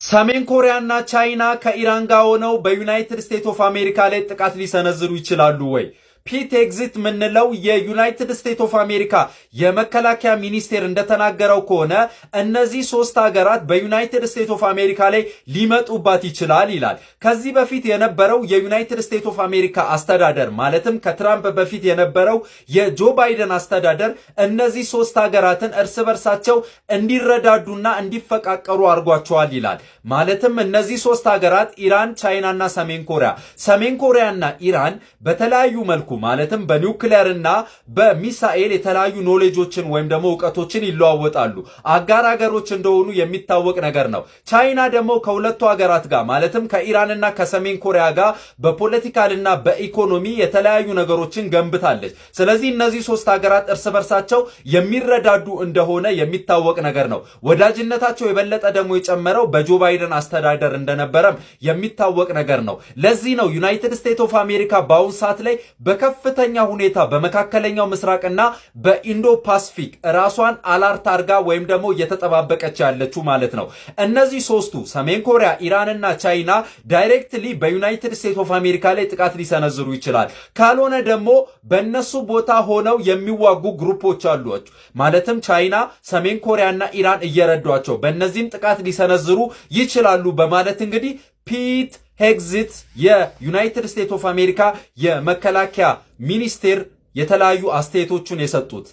ሰሜን ኮሪያና ቻይና ከኢራን ጋር ሆነው በዩናይትድ ስቴትስ ኦፍ አሜሪካ ላይ ጥቃት ሊሰነዝሩ ይችላሉ ወይ? ፒት ኤግዚት ምንለው የዩናይትድ ስቴትስ ኦፍ አሜሪካ የመከላከያ ሚኒስቴር እንደተናገረው ከሆነ እነዚህ ሶስት ሀገራት በዩናይትድ ስቴትስ ኦፍ አሜሪካ ላይ ሊመጡባት ይችላል ይላል። ከዚህ በፊት የነበረው የዩናይትድ ስቴትስ ኦፍ አሜሪካ አስተዳደር ማለትም ከትራምፕ በፊት የነበረው የጆ ባይደን አስተዳደር እነዚህ ሶስት ሀገራትን እርስ በርሳቸው እንዲረዳዱና እንዲፈቃቀሩ አድርጓቸዋል ይላል። ማለትም እነዚህ ሶስት ሀገራት ኢራን፣ ቻይናና ሰሜን ኮሪያና ኢራን በተለያዩ መልኩ ማለትም በኒውክሌርና በሚሳኤል የተለያዩ ኖሌጆችን ወይም ደግሞ ዕውቀቶችን ይለዋወጣሉ። አጋር ሀገሮች እንደሆኑ የሚታወቅ ነገር ነው። ቻይና ደግሞ ከሁለቱ ሀገራት ጋር ማለትም ከኢራንና ከሰሜን ኮሪያ ጋር በፖለቲካልና በኢኮኖሚ የተለያዩ ነገሮችን ገንብታለች። ስለዚህ እነዚህ ሶስት ሀገራት እርስ በርሳቸው የሚረዳዱ እንደሆነ የሚታወቅ ነገር ነው። ወዳጅነታቸው የበለጠ ደግሞ የጨመረው በጆ ባይደን አስተዳደር እንደነበረም የሚታወቅ ነገር ነው። ለዚህ ነው ዩናይትድ ስቴትስ ኦፍ አሜሪካ በአሁኑ ሰዓት ላይ በከፍተኛ ሁኔታ በመካከለኛው ምስራቅና በኢንዶ ፓሲፊክ ራሷን አላርት አርጋ ወይም ደግሞ እየተጠባበቀች ያለችው ማለት ነው። እነዚህ ሶስቱ ሰሜን ኮሪያ፣ ኢራንና ቻይና ዳይሬክትሊ በዩናይትድ ስቴትስ ኦፍ አሜሪካ ላይ ጥቃት ሊሰነዝሩ ይችላል። ካልሆነ ደግሞ በእነሱ ቦታ ሆነው የሚዋጉ ግሩፖች አሉ ማለትም ቻይና፣ ሰሜን ኮሪያና ኢራን እየረዷቸው በእነዚህም ጥቃት ሊሰነዝሩ ይችላሉ በማለት እንግዲህ ፒት ኤግዚት የዩናይትድ ስቴትስ ኦፍ አሜሪካ የመከላከያ ሚኒስቴር የተለያዩ አስተያየቶችን የሰጡት